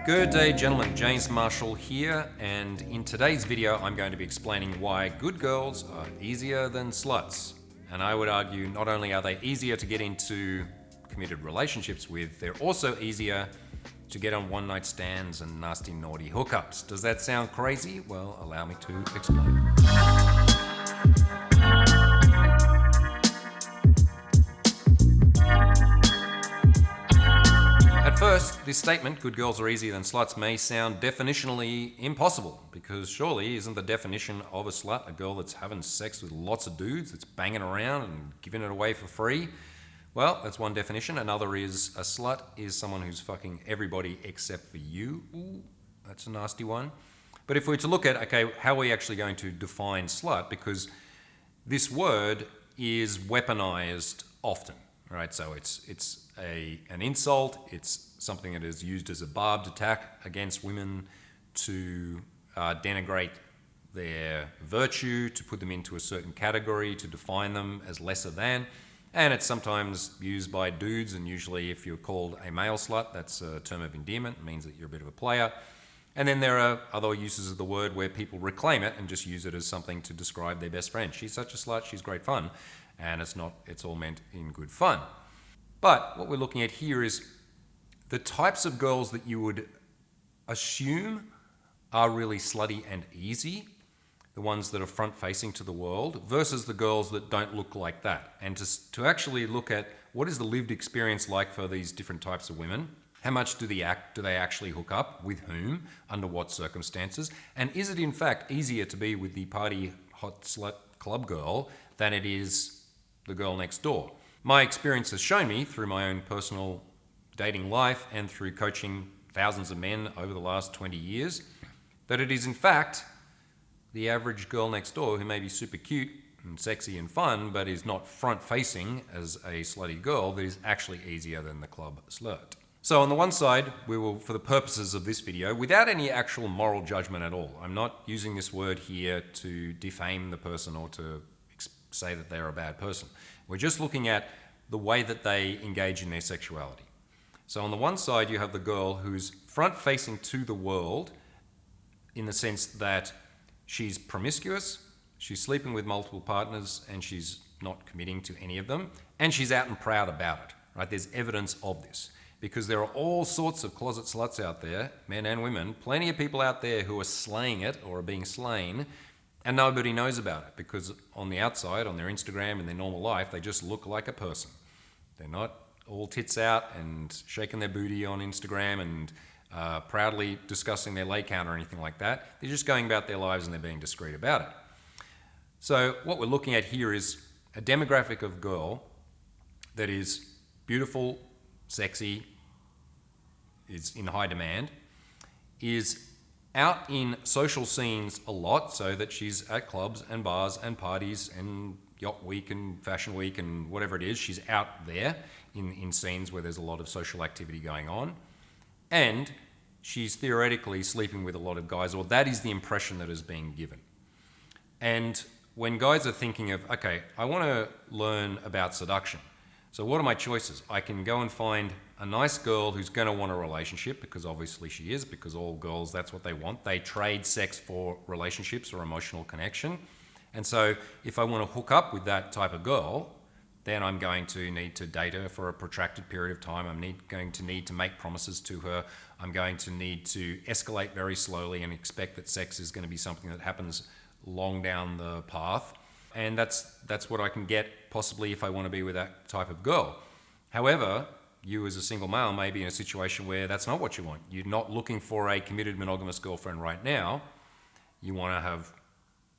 Good day, gentlemen. James Marshall here, and in today's video I'm going to be explaining why good girls are easier than sluts. And I would argue not only are they easier to get into committed relationships with, they're also easier to get on one-night stands and nasty, naughty hookups. Does that sound crazy? Well, allow me to explain. At first, this statement, good girls are easier than sluts, may sound definitionally impossible, because surely isn't the definition of a slut a girl that's having sex with lots of dudes, that's banging around and giving it away for free? Well, that's one definition. Another is a slut is someone who's fucking everybody except for you. Ooh, that's a nasty one. But if we were to look at, okay, how are we actually going to define slut? Because this word is weaponized often, right? So it's an insult. It's something that is used as a barbed attack against women to denigrate their virtue, to put them into a certain category, to define them as lesser than. And it's sometimes used by dudes, and usually if you're called a male slut, that's a term of endearment. It means that you're a bit of a player. And then there are other uses of the word where people reclaim it and just use it as something to describe their best friend. She's such a slut, she's great fun. And it's all meant in good fun. But what we're looking at here is the types of girls that you would assume are really slutty and easy, the ones that are front-facing to the world, versus the girls that don't look like that. And to actually look at what is the lived experience like for these different types of women, how much do they actually hook up, with whom, under what circumstances, and is it in fact easier to be with the party hot slut club girl than it is the girl next door? My experience has shown me, through my own personal dating life and through coaching thousands of men over the last 20 years, that it is in fact the average girl next door who may be super cute and sexy and fun, but is not front-facing as a slutty girl, that is actually easier than the club slut. So on the one side, we will, for the purposes of this video, without any actual moral judgment at all, I'm not using this word here to defame the person or to say that they're a bad person. We're just looking at the way that they engage in their sexuality. So on the one side, you have the girl who's front-facing to the world in the sense that she's promiscuous, she's sleeping with multiple partners, and she's not committing to any of them, and she's out and proud about it, right? There's evidence of this, because there are all sorts of closet sluts out there, men and women, plenty of people out there who are slaying it or are being slain, and nobody knows about it, because on the outside, on their Instagram and their normal life, they just look like a person. They're not all tits out and shaking their booty on Instagram and proudly discussing their lay count or anything like that. They're just going about their lives and they're being discreet about it. So what we're looking at here is a demographic of girl that is beautiful, sexy, is in high demand, is out in social scenes a lot, so that she's at clubs and bars and parties and yacht week and fashion week and whatever it is. She's out there in scenes where there's a lot of social activity going on. And she's theoretically sleeping with a lot of guys, or that is the impression that is being given. And when guys are thinking of, okay, I want to learn about seduction, so what are my choices? I can go and find a nice girl who's going to want a relationship, because obviously she is, because all girls, that's what they want. They trade sex for relationships or emotional connection. And so if I want to hook up with that type of girl, then I'm going to need to date her for a protracted period of time. I'm going to need to make promises to her. I'm going to need to escalate very slowly and expect that sex is going to be something that happens long down the path. And that's what I can get possibly if I want to be with that type of girl. However, you as a single male may be in a situation where that's not what you want. You're not looking for a committed monogamous girlfriend right now. You want to have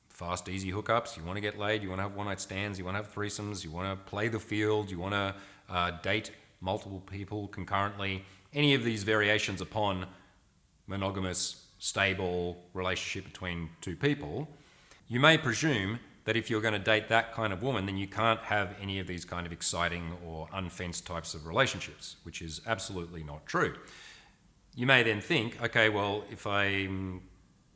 fast, easy hookups. You want to get laid. You want to have one-night stands. You want to have threesomes. You want to play the field. You want to date multiple people concurrently. Any of these variations upon monogamous, stable relationship between two people, you may presume that if you're going to date that kind of woman, then you can't have any of these kind of exciting or unfenced types of relationships, which is absolutely not true. You may then think, okay, well, if I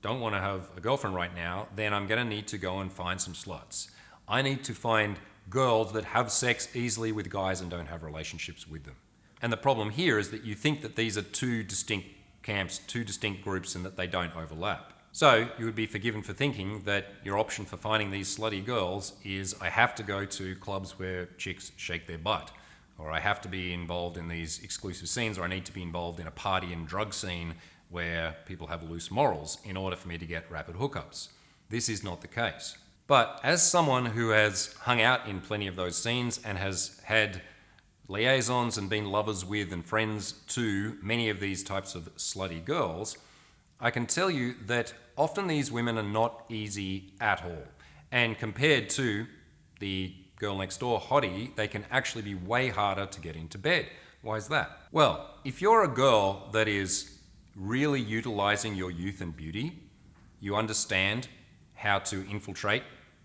don't want to have a girlfriend right now, then I'm going to need to go and find some sluts. I need to find girls that have sex easily with guys and don't have relationships with them. And the problem here is that you think that these are two distinct camps, two distinct groups, and that they don't overlap. So you would be forgiven for thinking that your option for finding these slutty girls is I have to go to clubs where chicks shake their butt, or I have to be involved in these exclusive scenes, or I need to be involved in a party and drug scene where people have loose morals in order for me to get rapid hookups. This is not the case. But as someone who has hung out in plenty of those scenes and has had liaisons and been lovers with and friends to many of these types of slutty girls, I can tell you that often these women are not easy at all. And compared to the girl next door hottie, they can actually be way harder to get into bed. Why is that? Well, if you're a girl that is really utilizing your youth and beauty, you understand how to infiltrate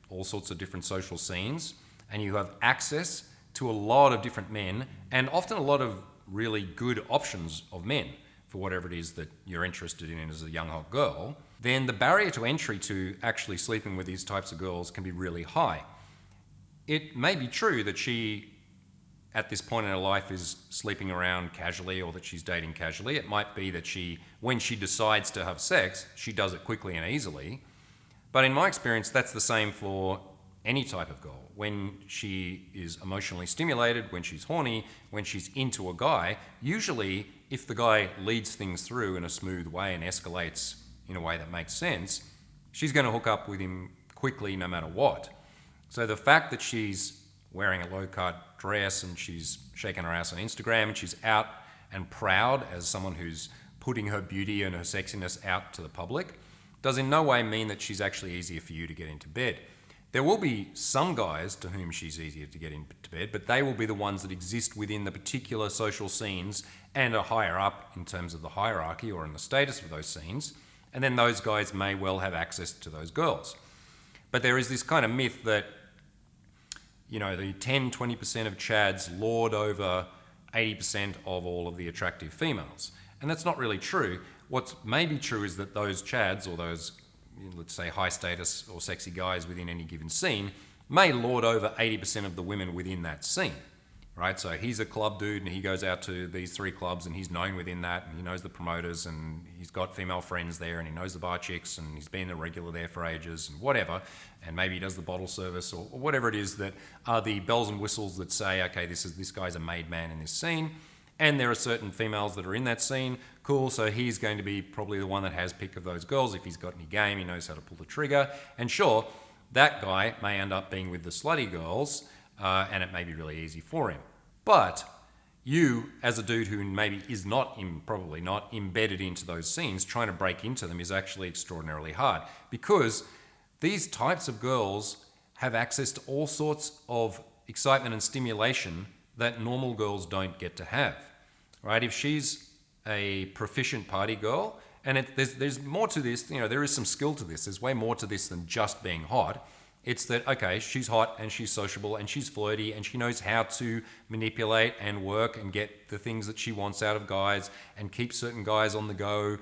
all sorts of different social scenes, and you have access to a lot of different men, and often a lot of really good options of men for whatever it is that you're interested in as a young hot girl, then the barrier to entry to actually sleeping with these types of girls can be really high. It may be true that she, at this point in her life, is sleeping around casually, or that she's dating casually. It might be that she, when she decides to have sex, she does it quickly and easily. But in my experience, that's the same for any type of girl. When she is emotionally stimulated, when she's horny, when she's into a guy, usually if the guy leads things through in a smooth way and escalates in a way that makes sense, she's going to hook up with him quickly no matter what. So the fact that she's wearing a low-cut dress and she's shaking her ass on Instagram and she's out and proud as someone who's putting her beauty and her sexiness out to the public does in no way mean that she's actually easier for you to get into bed. There will be some guys to whom she's easier to get into bed, but they will be the ones that exist within the particular social scenes and are higher up in terms of the hierarchy or in the status of those scenes, and then those guys may well have access to those girls. But there is this kind of myth that, you know, the 10-20% of chads lord over 80% of all of the attractive females. And that's not really true. What may be true is that those chads, or those, let's say, high status or sexy guys within any given scene, may lord over 80% of the women within that scene, right? So he's a club dude and he goes out to these 3 clubs and he's known within that, and he knows the promoters and he's got female friends there and he knows the bar chicks and he's been a regular there for ages and whatever, and maybe he does the bottle service or whatever it is that are the bells and whistles that say, okay, this guy's a made man in this scene. And there are certain females that are in that scene. Cool, so he's going to be probably the one that has pick of those girls. If he's got any game, he knows how to pull the trigger. And sure, that guy may end up being with the slutty girls, and it may be really easy for him. But you, as a dude who maybe is probably not embedded into those scenes, trying to break into them is actually extraordinarily hard, because these types of girls have access to all sorts of excitement and stimulation that normal girls don't get to have, right? If she's a proficient party girl, and there's more to this, you know, there is some skill to this. There's way more to this than just being hot. It's that, okay, she's hot and she's sociable and she's flirty and she knows how to manipulate and work and get the things that she wants out of guys and keep certain guys on the go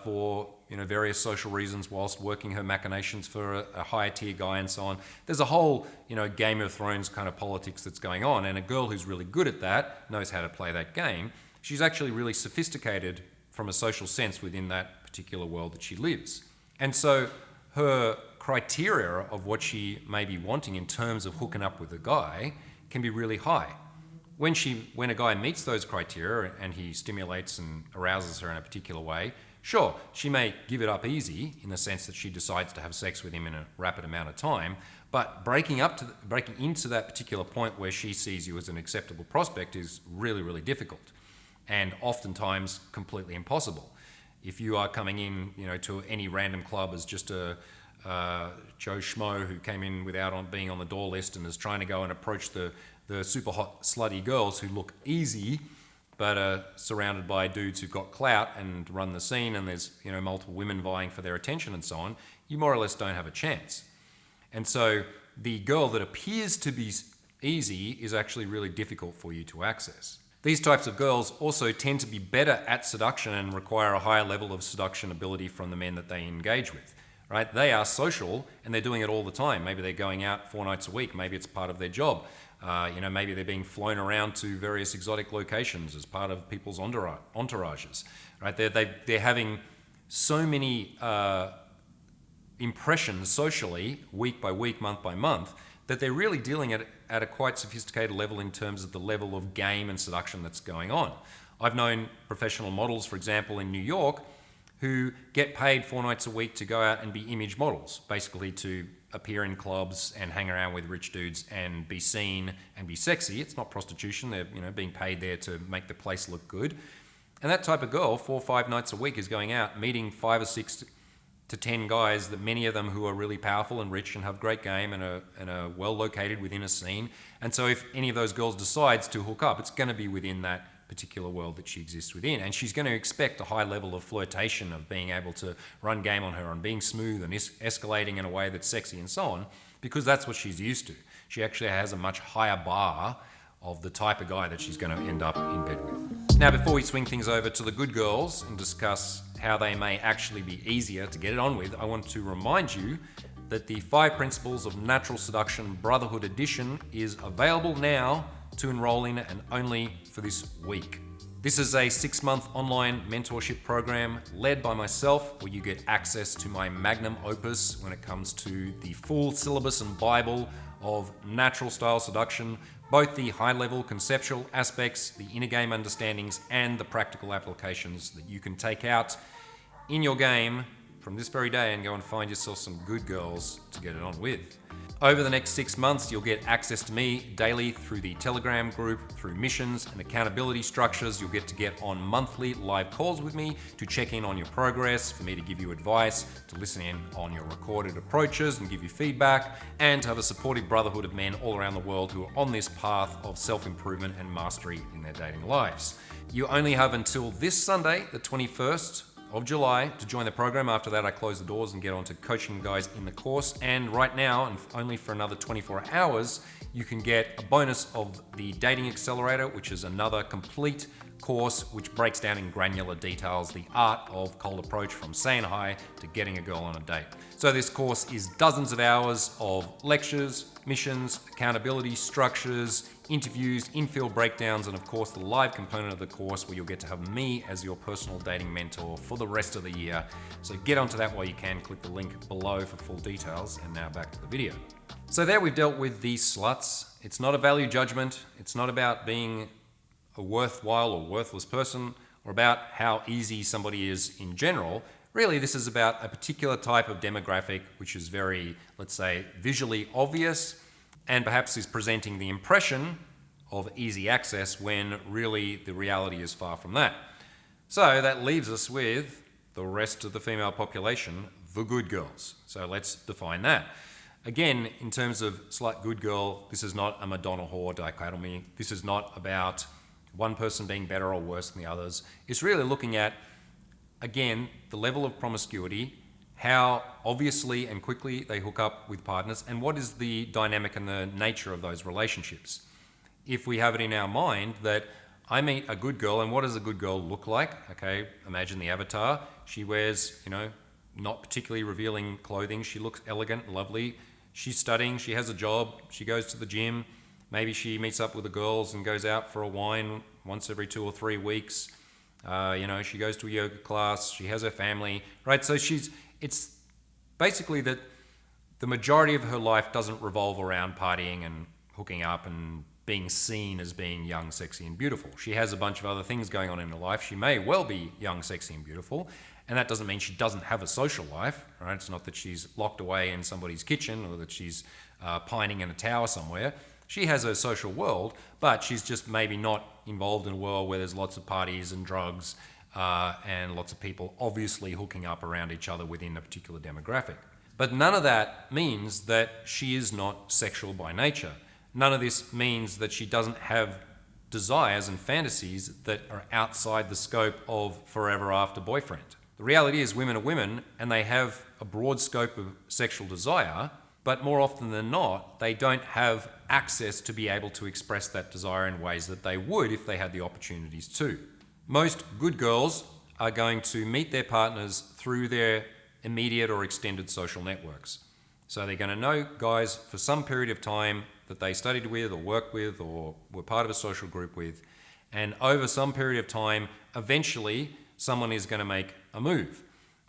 for, you know, various social reasons whilst working her machinations for a higher tier guy and so on. There's a whole, you know, Game of Thrones kind of politics that's going on, and a girl who's really good at that knows how to play that game. She's actually really sophisticated from a social sense within that particular world that she lives. And so her criteria of what she may be wanting in terms of hooking up with a guy can be really high. When a guy meets those criteria and he stimulates and arouses her in a particular way, sure, she may give it up easy in the sense that she decides to have sex with him in a rapid amount of time, but breaking into that particular point where she sees you as an acceptable prospect is really, really difficult, and oftentimes completely impossible. If you are coming in, you know, to any random club as just a Joe Schmo who came in without being on the door list and is trying to go and approach the super hot slutty girls who look easy but are surrounded by dudes who've got clout and run the scene, and there's, you know, multiple women vying for their attention and so on, you more or less don't have a chance. And so the girl that appears to be easy is actually really difficult for you to access. These types of girls also tend to be better at seduction and require a higher level of seduction ability from the men that they engage with. Right? They are social and they're doing it all the time. Maybe they're going out 4 nights a week. Maybe it's part of their job. Maybe they're being flown around to various exotic locations as part of people's entourages, right? They're having so many impressions socially, week by week, month by month, that they're really dealing at a quite sophisticated level in terms of the level of game and seduction that's going on. I've known professional models, for example, in New York, who get paid 4 nights a week to go out and be image models, basically to appear in clubs and hang around with rich dudes and be seen and be sexy. It's not prostitution. They're being paid there to make the place look good. And that type of girl, 4 or 5 nights a week, is going out meeting 5 or 6 to 10 guys, that many of them who are really powerful and rich and have great game and are well located within a scene. And so if any of those girls decides to hook up, it's going to be within that particular world that she exists within, and she's going to expect a high level of flirtation, of being able to run game on her and being smooth and escalating in a way that's sexy and so on, because that's what she's used to. She actually has a much higher bar of the type of guy that she's going to end up in bed with. Now, before we swing things over to the good girls and discuss how they may actually be easier to get it on with, I want to remind you that the 5 Principles of Natural Seduction Brotherhood Edition is available now to enroll in, and only for this week. This is a 6-month online mentorship program led by myself, where you get access to my magnum opus when it comes to the full syllabus and Bible of natural style seduction, both the high-level conceptual aspects, the inner game understandings, and the practical applications that you can take out in your game from this very day and go and find yourself some good girls to get it on with. Over the next 6 months, you'll get access to me daily through the Telegram group, through missions and accountability structures. You'll get on monthly live calls with me to check in on your progress, for me to give you advice, to listen in on your recorded approaches and give you feedback, and to have a supportive brotherhood of men all around the world who are on this path of self-improvement and mastery in their dating lives. You only have until this Sunday, the 21st of July, to join the program. After that, I close the doors and get on to coaching guys in the course. And right now, and only for another 24 hours, you can get a bonus of the Dating Accelerator, which is another complete course which breaks down in granular details the art of cold approach, from saying hi to getting a girl on a date. So this course is dozens of hours of lectures, missions, accountability structures, interviews, in-field breakdowns, and of course the live component of the course where you'll get to have me as your personal dating mentor for the rest of the year. So get onto that while you can. Click the link below for full details. And now back to the video. So there we've dealt with these sluts. It's not a value judgment. It's not about being a worthwhile or worthless person, or about how easy somebody is in general. Really, this is about a particular type of demographic which is very, let's say, visually obvious, and perhaps is presenting the impression of easy access when really the reality is far from that. So that leaves us with the rest of the female population, the good girls. So let's define that. Again, in terms of slut good girl, this is not a Madonna whore dichotomy. This is not about one person being better or worse than the others. It's really looking at, again, the level of promiscuity, how obviously and quickly they hook up with partners, and what is the dynamic and the nature of those relationships. If we have it in our mind that I meet a good girl, and what does a good girl look like? Okay, imagine the avatar. She wears, not particularly revealing clothing. She looks elegant, lovely. She's studying, she has a job, she goes to the gym. Maybe she meets up with the girls and goes out for a wine once every 2 or 3 weeks. She goes to a yoga class, she has her family, right? So it's basically that the majority of her life doesn't revolve around partying and hooking up and being seen as being young, sexy, and beautiful. She has a bunch of other things going on in her life. She may well be young, sexy, and beautiful, and that doesn't mean she doesn't have a social life, right? It's not that she's locked away in somebody's kitchen or that she's pining in a tower somewhere. She has her social world, but she's just maybe not involved in a world where there's lots of parties and drugs and lots of people obviously hooking up around each other within a particular demographic. But none of that means that she is not sexual by nature. None of this means that she doesn't have desires and fantasies that are outside the scope of forever after boyfriend. The reality is women are women and they have a broad scope of sexual desire, but more often than not, they don't have access to be able to express that desire in ways that they would if they had the opportunities to. Most good girls are going to meet their partners through their immediate or extended social networks. So they're going to know guys for some period of time that they studied with or worked with or were part of a social group with. And over some period of time, eventually someone is going to make a move.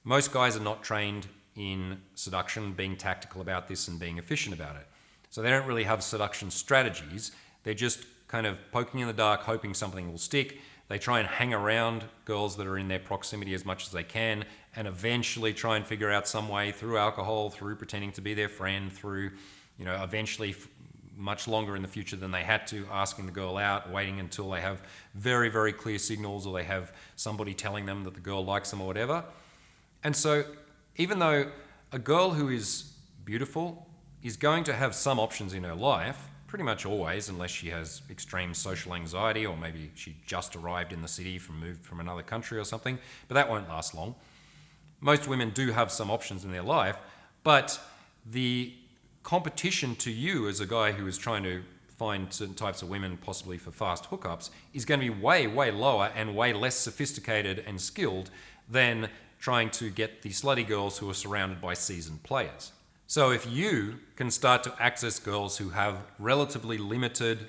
Most guys are not trained in seduction, being tactical about this and being efficient about it. So they don't really have seduction strategies. They're just kind of poking in the dark, hoping something will stick. They try and hang around girls that are in their proximity as much as they can, and eventually try and figure out some way through alcohol, through pretending to be their friend, through, eventually much longer in the future than they had to, asking the girl out, waiting until they have very, very clear signals or they have somebody telling them that the girl likes them or whatever. And so even though a girl who is beautiful is going to have some options in her life, pretty much always, unless she has extreme social anxiety or maybe she just arrived in the city moved from another country or something, but that won't last long. Most women do have some options in their life, but the competition to you as a guy who is trying to find certain types of women possibly for fast hookups is going to be way, way lower and way less sophisticated and skilled than trying to get the slutty girls who are surrounded by seasoned players. So if you can start to access girls who have relatively limited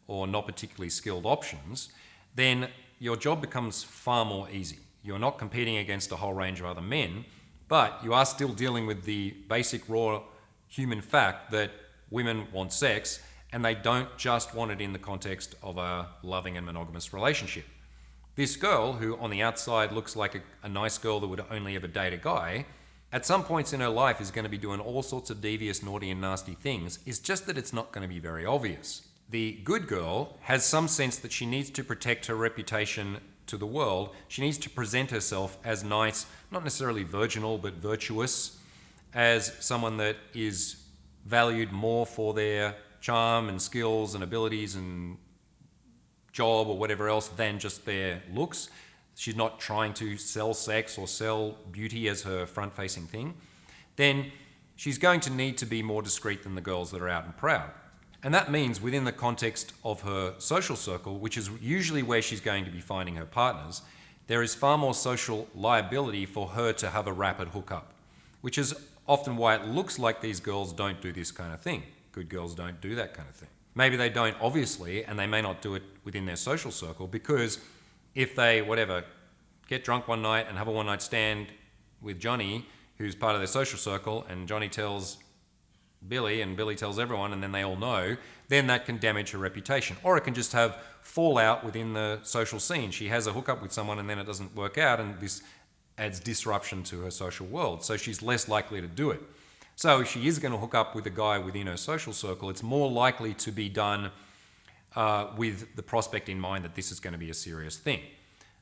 or not particularly skilled options, then your job becomes far more easy. You're not competing against a whole range of other men, but you are still dealing with the basic raw human fact that women want sex, and they don't just want it in the context of a loving and monogamous relationship. This girl, who on the outside looks like a nice girl that would only ever date a guy, at some points in her life is going to be doing all sorts of devious, naughty and nasty things. It's just that it's not going to be very obvious. The good girl has some sense that she needs to protect her reputation to the world. She needs to present herself as nice, not necessarily virginal, but virtuous, as someone that is valued more for their charm and skills and abilities and job or whatever else than just their looks. She's not trying to sell sex or sell beauty as her front-facing thing. Then she's going to need to be more discreet than the girls that are out and proud. And that means within the context of her social circle, which is usually where she's going to be finding her partners, there is far more social liability for her to have a rapid hookup, which is often why it looks like these girls don't do this kind of thing. Good girls don't do that kind of thing. Maybe they don't, obviously, and they may not do it within their social circle, because if they, get drunk one night and have a one-night stand with Johnny, who's part of their social circle, and Johnny tells Billy and Billy tells everyone, and then they all know, then that can damage her reputation. Or it can just have fallout within the social scene. She has a hookup with someone and then it doesn't work out, and this adds disruption to her social world. So she's less likely to do it. So if she is going to hook up with a guy within her social circle, it's more likely to be done with the prospect in mind that this is going to be a serious thing.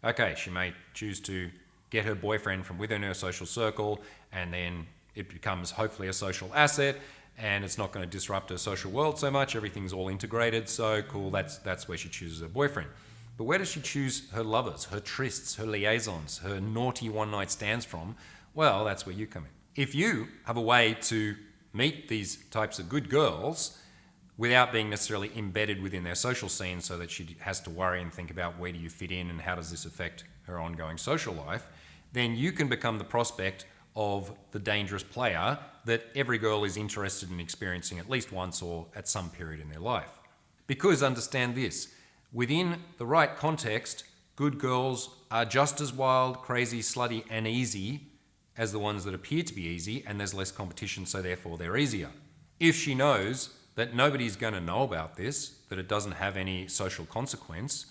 Okay, she may choose to get her boyfriend from within her social circle, and then it becomes hopefully a social asset, and it's not going to disrupt her social world so much. Everything's all integrated, so cool, that's where she chooses her boyfriend. But where does she choose her lovers, her trysts, her liaisons, her naughty one-night stands from? Well, that's where you come in. If you have a way to meet these types of good girls without being necessarily embedded within their social scene so that she has to worry and think about where do you fit in and how does this affect her ongoing social life, then you can become the prospect of the dangerous player that every girl is interested in experiencing at least once or at some period in their life. Because understand this, within the right context, good girls are just as wild, crazy, slutty and easy as the ones that appear to be easy, and there's less competition, so therefore they're easier. If she knows that nobody's going to know about this, that it doesn't have any social consequence,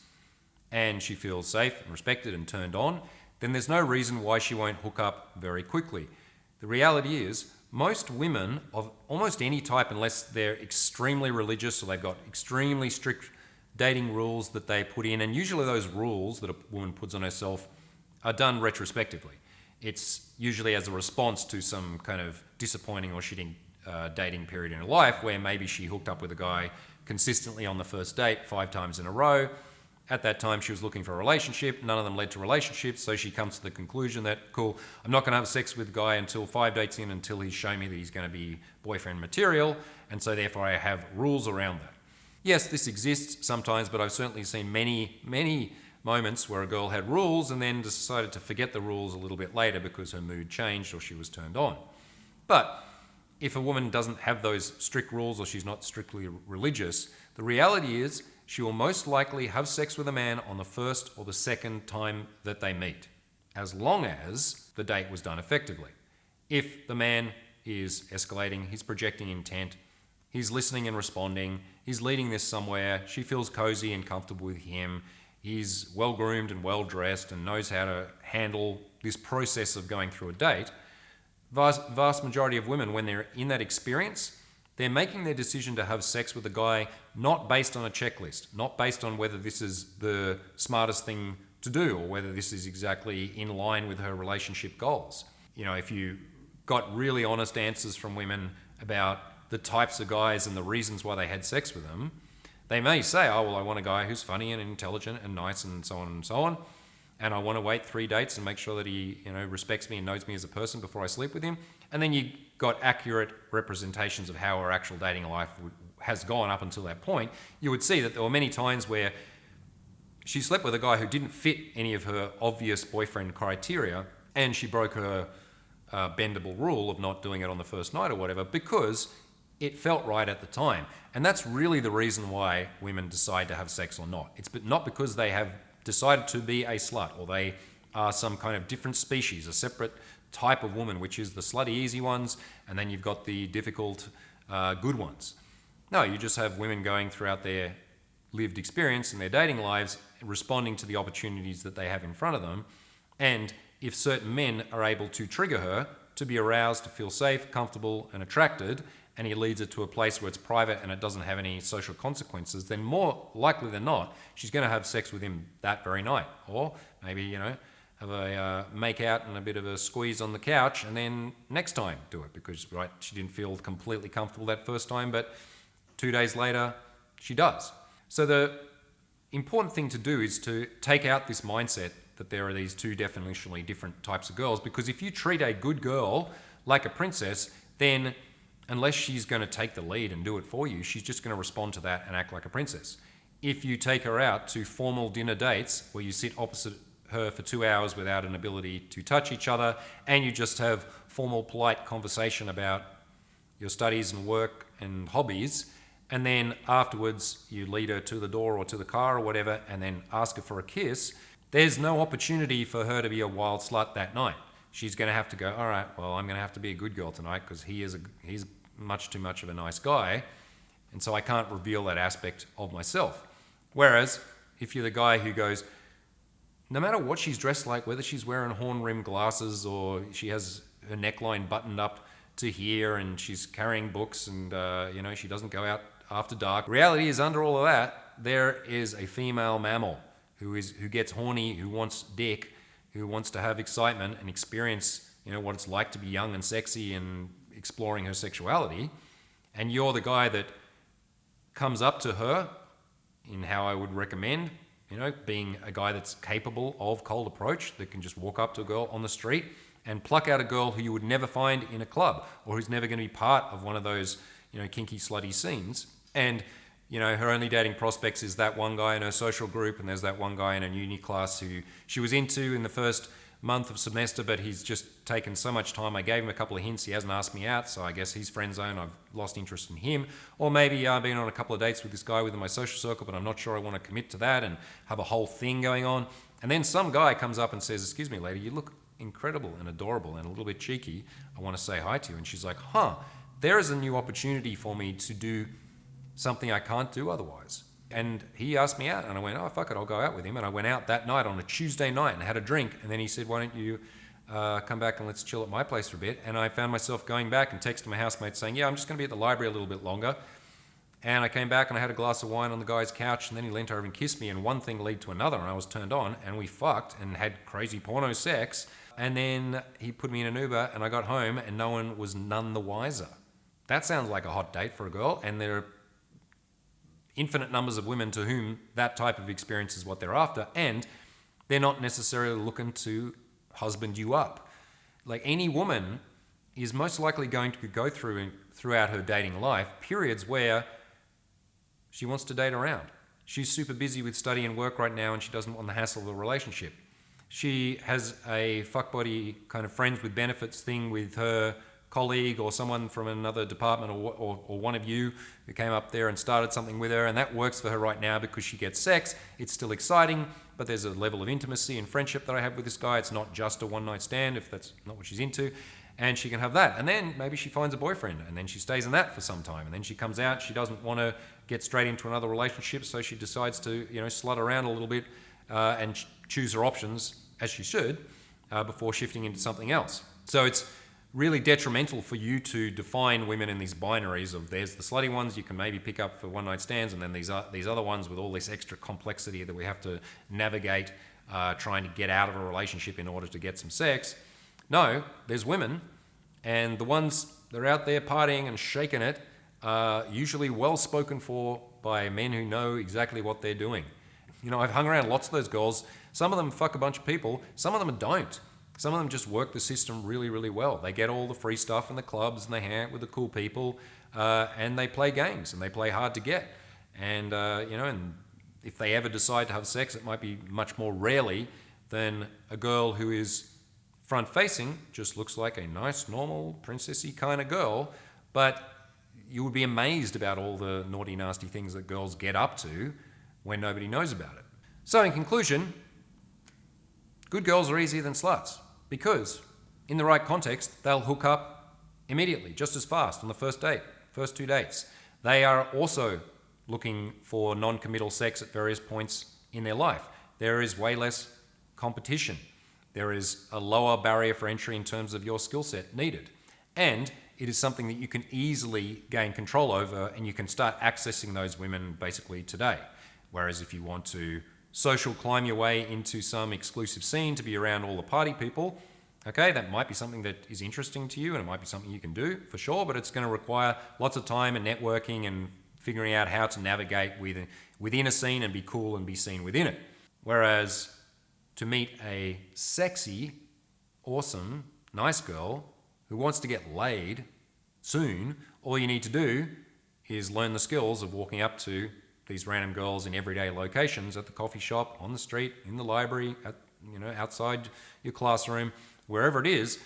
and she feels safe and respected and turned on, then there's no reason why she won't hook up very quickly. The reality is, most women of almost any type, unless they're extremely religious or they've got extremely strict dating rules that they put in, and usually those rules that a woman puts on herself are done retrospectively. It's usually as a response to some kind of disappointing or shitting dating period in her life where maybe she hooked up with a guy consistently on the first date 5 times in a row. At that time, she was looking for a relationship. None of them led to relationships, so she comes to the conclusion that, cool, I'm not going to have sex with a guy until 5 dates in, until he's shown me that he's going to be boyfriend material, and so therefore I have rules around that. Yes, this exists sometimes, but I've certainly seen many moments where a girl had rules and then decided to forget the rules a little bit later because her mood changed or she was turned on. But if a woman doesn't have those strict rules or she's not strictly religious, the reality is she will most likely have sex with a man on the first or the second time that they meet, as long as the date was done effectively. If the man is escalating, he's projecting intent, he's listening and responding, he's leading this somewhere, she feels cozy and comfortable with him, he's well groomed and well dressed and knows how to handle this process of going through a date, vast majority of women, when they're in that experience, they're making their decision to have sex with a guy not based on a checklist, not based on whether this is the smartest thing to do or whether this is exactly in line with her relationship goals. You know, if you got really honest answers from women about the types of guys and the reasons why they had sex with them, they may say, oh, well, I want a guy who's funny and intelligent and nice and so on and so on. And I want to wait 3 dates and make sure that he, respects me and knows me as a person before I sleep with him. And then you got accurate representations of how her actual dating life has gone up until that point. You would see that there were many times where she slept with a guy who didn't fit any of her obvious boyfriend criteria, and she broke her bendable rule of not doing it on the first night or whatever because it felt right at the time. And that's really the reason why women decide to have sex or not. It's not because they have decided to be a slut or they are some kind of different species, a separate type of woman, which is the slutty easy ones, and then you've got the difficult good ones. No, you just have women going throughout their lived experience and their dating lives, responding to the opportunities that they have in front of them. And if certain men are able to trigger her to be aroused, to feel safe, comfortable, and attracted, and he leads her to a place where it's private and it doesn't have any social consequences, then more likely than not, she's going to have sex with him that very night. Or maybe, have a make out and a bit of a squeeze on the couch, and then next time do it because, she didn't feel completely comfortable that first time, but 2 days later, she does. So the important thing to do is to take out this mindset that there are these two definitionally different types of girls, because if you treat a good girl like a princess, then unless she's going to take the lead and do it for you, she's just going to respond to that and act like a princess. If you take her out to formal dinner dates where you sit opposite her for 2 hours without an ability to touch each other, and you just have formal, polite conversation about your studies and work and hobbies, and then afterwards you lead her to the door or to the car or whatever, and then ask her for a kiss, there's no opportunity for her to be a wild slut that night. She's going to have to go, all right, well, I'm going to have to be a good girl tonight because he's much too much of a nice guy, and so I can't reveal that aspect of myself. Whereas if you're the guy who goes, no matter what she's dressed like, whether she's wearing horn-rimmed glasses or she has her neckline buttoned up to here and she's carrying books and she doesn't go out after dark, reality is under all of that, there is a female mammal who gets horny, who wants dick, who wants to have excitement and experience what it's like to be young and sexy and exploring her sexuality, and you're the guy that comes up to her in how I would recommend, being a guy that's capable of cold approach, that can just walk up to a girl on the street and pluck out a girl who you would never find in a club or who's never going to be part of one of those, kinky, slutty scenes. And, her only dating prospects is that one guy in her social group, and there's that one guy in a uni class who she was into in the first month of semester, but he's just taken so much time. I gave him a couple of hints. He hasn't asked me out, so I guess he's friend zone. I've lost interest in him. Or maybe I've been on a couple of dates with this guy within my social circle, but I'm not sure I want to commit to that and have a whole thing going on. And then some guy comes up and says, excuse me, lady, you look incredible and adorable and a little bit cheeky. I want to say hi to you. And she's like, there is a new opportunity for me to do something I can't do otherwise. And he asked me out, and I went, oh, fuck it, I'll go out with him. And I went out that night on a Tuesday night and had a drink. And then he said, why don't you come back and let's chill at my place for a bit? And I found myself going back and texting my housemate saying, yeah, I'm just going to be at the library a little bit longer. And I came back and I had a glass of wine on the guy's couch, and then he leant over and kissed me, and one thing led to another, and I was turned on, and we fucked and had crazy porno sex. And then he put me in an Uber, and I got home, and no one was none the wiser. That sounds like a hot date for a girl, and there are infinite numbers of women to whom that type of experience is what they're after, and they're not necessarily looking to husband you up. Like, any woman is most likely going to go throughout her dating life periods where she wants to date around. She's super busy with study and work right now, and she doesn't want the hassle of a relationship. She has a fuck buddy kind of friends with benefits thing with her colleague or someone from another department or one of you who came up there and started something with her, and that works for her right now because she gets sex. It's still exciting, but there's a level of intimacy and friendship that I have with this guy. It's not just a one-night stand if that's not what she's into, and she can have that. And then maybe she finds a boyfriend, and then she stays in that for some time, and then she comes out. She doesn't want to get straight into another relationship, so she decides to slut around a little bit and choose her options as she should before shifting into something else. So it's really detrimental for you to define women in these binaries of there's the slutty ones you can maybe pick up for one-night stands, and then these other ones with all this extra complexity that we have to navigate trying to get out of a relationship in order to get some sex. No, there's women, and the ones that are out there partying and shaking it are usually well spoken for by men who know exactly what they're doing. I've hung around lots of those girls. Some of them fuck a bunch of people. Some of them don't. Some of them just work the system really, really well. They get all the free stuff in the clubs, and they hang out with the cool people, and they play games, and they play hard to get. And, and if they ever decide to have sex, it might be much more rarely than a girl who is front-facing, just looks like a nice, normal, princessy kind of girl, but you would be amazed about all the naughty, nasty things that girls get up to when nobody knows about it. So in conclusion, good girls are easier than sluts because in the right context, they'll hook up immediately, just as fast on the first date, first 2 dates. They are also looking for non-committal sex at various points in their life. There is way less competition. There is a lower barrier for entry in terms of your skill set needed. And it is something that you can easily gain control over, and you can start accessing those women basically today. Whereas if you want to social climb your way into some exclusive scene to be around all the party people, okay, that might be something that is interesting to you, and it might be something you can do for sure, but it's going to require lots of time and networking and figuring out how to navigate within a scene and be cool and be seen within it. Whereas to meet a sexy, awesome, nice girl who wants to get laid soon, all you need to do is learn the skills of walking up to these random girls in everyday locations, at the coffee shop, on the street, in the library, outside your classroom, wherever it is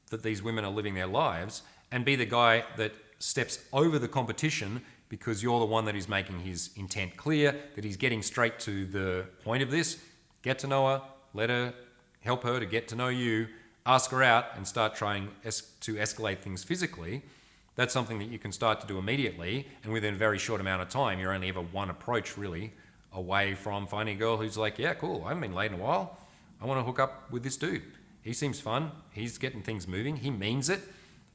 that these women are living their lives, and be the guy that steps over the competition because you're the one that is making his intent clear, that he's getting straight to the point of this. Get to know her, help her to get to know you, ask her out and start trying to escalate things physically. That's something that you can start to do immediately, and within a very short amount of time, you're only ever one approach really away from finding a girl who's like, yeah, cool, I haven't been laid in a while. I want to hook up with this dude. He seems fun. He's getting things moving. He means it.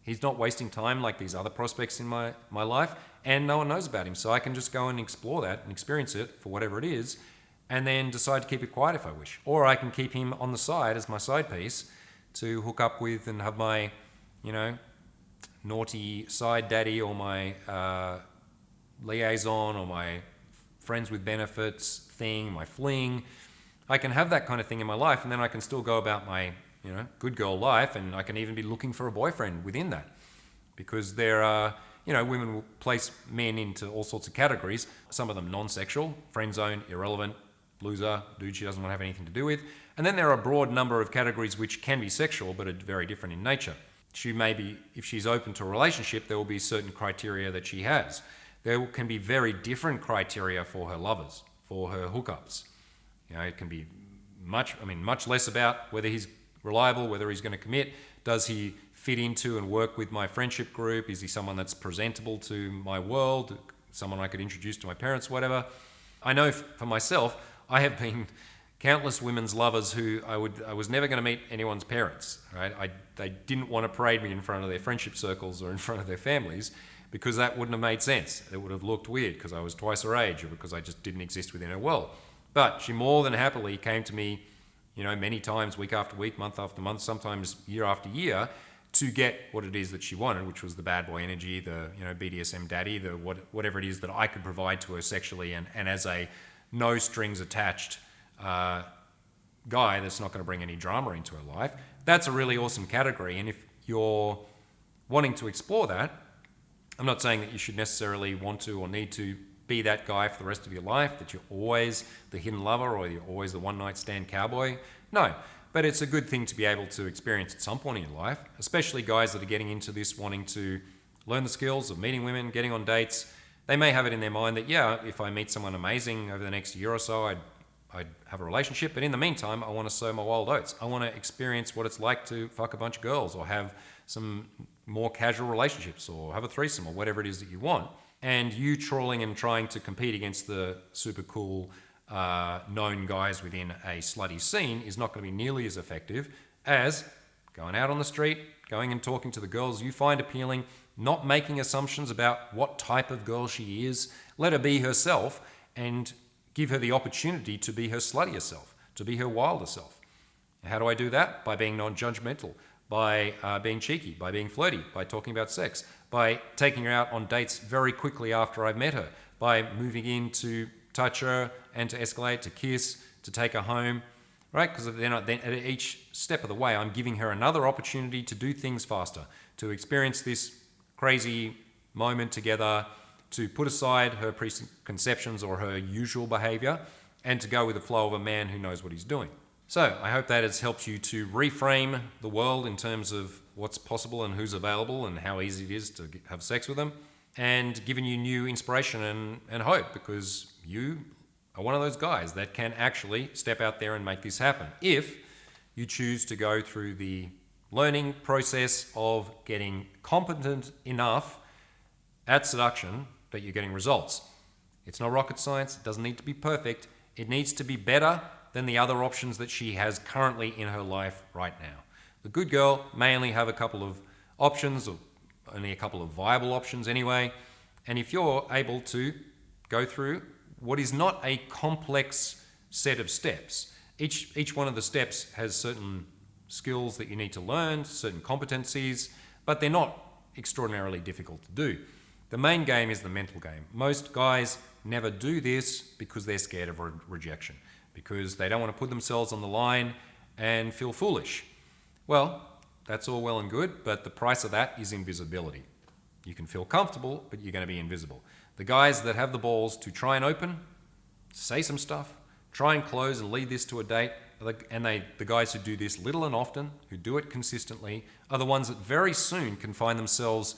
He's not wasting time like these other prospects in my life, and no one knows about him. So I can just go and explore that and experience it for whatever it is, and then decide to keep it quiet if I wish. Or I can keep him on the side as my side piece to hook up with and have my, naughty side daddy or my liaison or my friends with benefits thing, my fling. I can have that kind of thing in my life, and then I can still go about my, good girl life, and I can even be looking for a boyfriend within that. Because there are, women will place men into all sorts of categories, some of them non-sexual, friend zone, irrelevant, loser, dude she doesn't want to have anything to do with. And then there are a broad number of categories which can be sexual but are very different in nature. She may be, if she's open to a relationship, there will be certain criteria that she has. There can be very different criteria for her lovers, for her hookups. It can be much less about whether he's reliable, whether he's going to commit. Does he fit into and work with my friendship group? Is he someone that's presentable to my world? Someone I could introduce to my parents, whatever. I know for myself, I have been countless women's lovers who I was never going to meet anyone's parents, right? They didn't want to parade me in front of their friendship circles or in front of their families because that wouldn't have made sense. It would have looked weird because I was twice her age or because I just didn't exist within her world. But she more than happily came to me, many times, week after week, month after month, sometimes year after year, to get what it is that she wanted, which was the bad boy energy, the BDSM daddy, the whatever it is that I could provide to her sexually, and as a no strings attached guy that's not going to bring any drama into her life. That's a really awesome category, and if you're wanting to explore that, I'm not saying that you should necessarily want to or need to be that guy for the rest of your life, that you're always the hidden lover or you're always the one-night stand cowboy. No, but it's a good thing to be able to experience at some point in your life, especially guys that are getting into this wanting to learn the skills of meeting women, getting on dates. They may have it in their mind that, yeah, if I meet someone amazing over the next year or so, I'd have a relationship. But in the meantime, I want to sow my wild oats. I want to experience what it's like to fuck a bunch of girls or have some more casual relationships or have a threesome or whatever it is that you want. And you trawling and trying to compete against the super cool known guys within a slutty scene is not going to be nearly as effective as going out on the street, going and talking to the girls you find appealing, not making assumptions about what type of girl she is. Let her be herself and give her the opportunity to be her sluttier self, to be her wilder self. How do I do that? By being non-judgmental, by being cheeky, by being flirty, by talking about sex, by taking her out on dates very quickly after I've met her, by moving in to touch her and to escalate, to kiss, to take her home, right? Because then at each step of the way, I'm giving her another opportunity to do things faster, to experience this crazy moment together, to put aside her preconceptions or her usual behavior and to go with the flow of a man who knows what he's doing. So I hope that has helped you to reframe the world in terms of what's possible and who's available and how easy it is to have sex with them, and given you new inspiration and hope, because you are one of those guys that can actually step out there and make this happen if you choose to go through the learning process of getting competent enough at seduction that you're getting results. It's not rocket science. It doesn't need to be perfect. It needs to be better than the other options that she has currently in her life right now. The good girl may only have a couple of options, or only a couple of viable options anyway. And if you're able to go through what is not a complex set of steps, each one of the steps has certain skills that you need to learn, certain competencies, but they're not extraordinarily difficult to do. The main game is the mental game. Most guys never do this because they're scared of rejection, because they don't want to put themselves on the line and feel foolish. Well, that's all well and good, but the price of that is invisibility. You can feel comfortable, but you're going to be invisible. The guys that have the balls to try and open, say some stuff, try and close and lead this to a date, and the guys who do this little and often, who do it consistently, are the ones that very soon can find themselves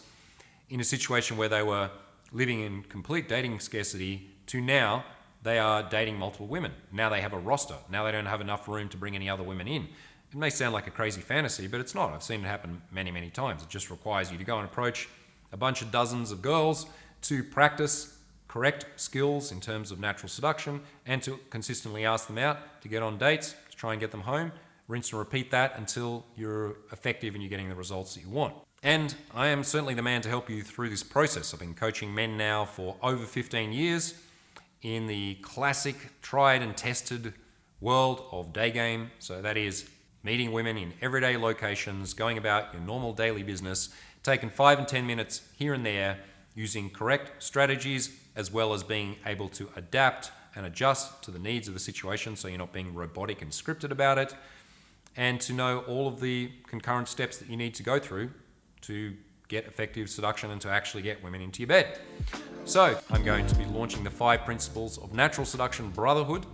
in a situation where they were living in complete dating scarcity to now they are dating multiple women. Now they have a roster. Now they don't have enough room to bring any other women in. It may sound like a crazy fantasy, but it's not. I've seen it happen many, many times. It just requires you to go and approach a bunch of dozens of girls to practice correct skills in terms of natural seduction and to consistently ask them out, to get on dates, to try and get them home. Rinse and repeat that until you're effective and you're getting the results that you want. And I am certainly the man to help you through this process. I've been coaching men now for over 15 years in the classic tried and tested world of day game. So that is meeting women in everyday locations, going about your normal daily business, taking 5 and 10 minutes here and there, using correct strategies, as well as being able to adapt and adjust to the needs of the situation so you're not being robotic and scripted about it, and to know all of the concurrent steps that you need to go through to get effective seduction and to actually get women into your bed. So I'm going to be launching the 5 Principles of Natural Seduction Brotherhood.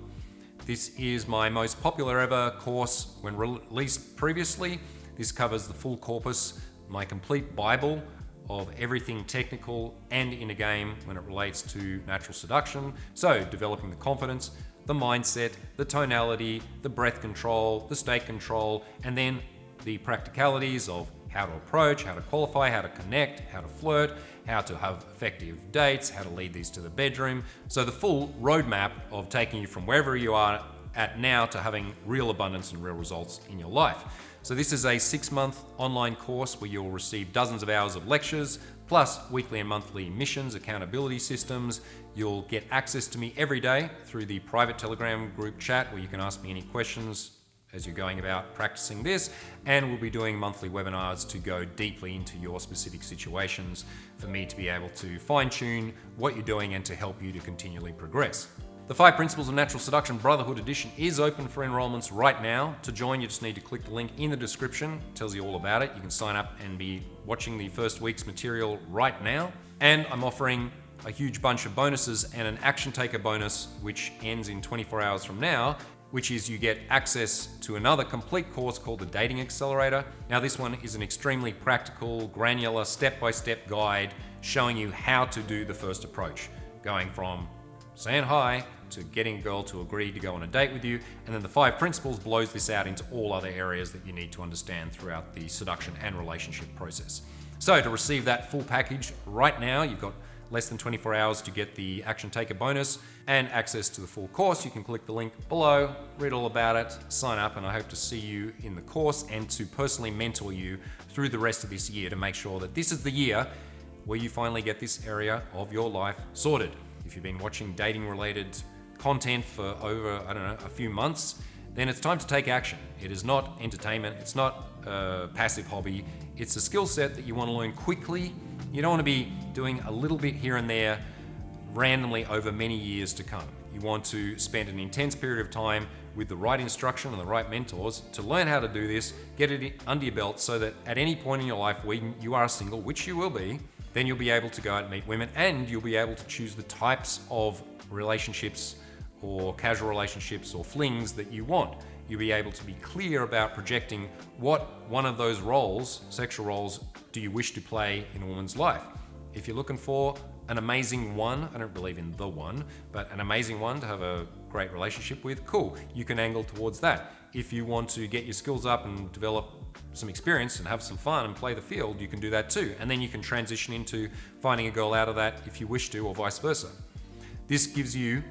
This is my most popular ever course when released previously. This covers the full corpus, my complete Bible of everything technical and in a game when it relates to natural seduction. So developing the confidence, the mindset, the tonality, the breath control, the state control, and then the practicalities of how to approach, how to qualify, how to connect, how to flirt, how to have effective dates, how to lead these to the bedroom. So the full roadmap of taking you from wherever you are at now to having real abundance and real results in your life. So this is a 6-month online course where you'll receive dozens of hours of lectures, plus weekly and monthly missions, accountability systems. You'll get access to me every day through the private Telegram group chat where you can ask me any questions as you're going about practicing this, and we'll be doing monthly webinars to go deeply into your specific situations for me to be able to fine-tune what you're doing and to help you to continually progress. The 5 Principles of Natural Seduction Brotherhood Edition is open for enrollments right now. To join, you just need to click the link in the description. It tells you all about it. You can sign up and be watching the first week's material right now. And I'm offering a huge bunch of bonuses and an action taker bonus, which ends in 24 hours from now. which is you get access to another complete course called the Dating Accelerator. Now this one is an extremely practical, granular, step-by-step guide showing you how to do the first approach, going from saying hi to getting a girl to agree to go on a date with you, and then the 5 principles blows this out into all other areas that you need to understand throughout the seduction and relationship process. So to receive that full package right now, you've got less than 24 hours to get the Action Taker bonus and access to the full course. You can click the link below, read all about it, sign up, and I hope to see you in the course and to personally mentor you through the rest of this year to make sure that this is the year where you finally get this area of your life sorted. If you've been watching dating related content for over, a few months, then it's time to take action. It is not entertainment, it's not a passive hobby, it's a skill set that you want to learn quickly. You don't want to be doing a little bit here and there randomly over many years to come. You want to spend an intense period of time with the right instruction and the right mentors to learn how to do this, get it under your belt so that at any point in your life when you are single, which you will be, then you'll be able to go out and meet women and you'll be able to choose the types of relationships or casual relationships or flings that you want. You'll be able to be clear about projecting what one of those roles, sexual roles, do you wish to play in a woman's life. If you're looking for an amazing one, I don't believe in the one, but an amazing one to have a great relationship with, cool, you can angle towards that. If you want to get your skills up and develop some experience and have some fun and play the field, you can do that too. And then you can transition into finding a girl out of that if you wish to, or vice versa. This gives you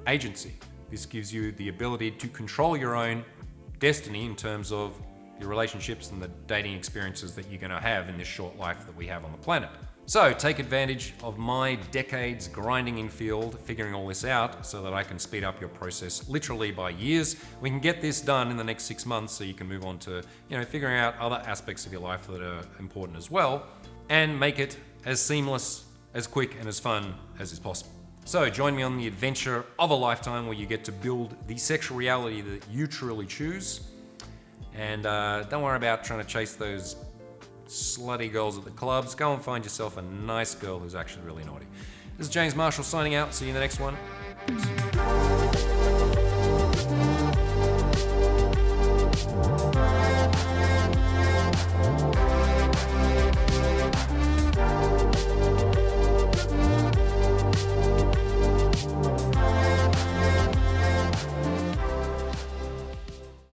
agency. This gives you the ability to control your own destiny in terms of your relationships and the dating experiences that you're going to have in this short life that we have on the planet. So take advantage of my decades grinding in field, figuring all this out so that I can speed up your process literally by years. We can get this done in the next 6 months so you can move on to, figuring out other aspects of your life that are important as well and make it as seamless, as quick and as fun as is possible. So join me on the adventure of a lifetime where you get to build the sexual reality that you truly choose. And don't worry about trying to chase those slutty girls at the clubs. Go and find yourself a nice girl who's actually really naughty. This is James Marshall signing out. See you in the next one. Peace.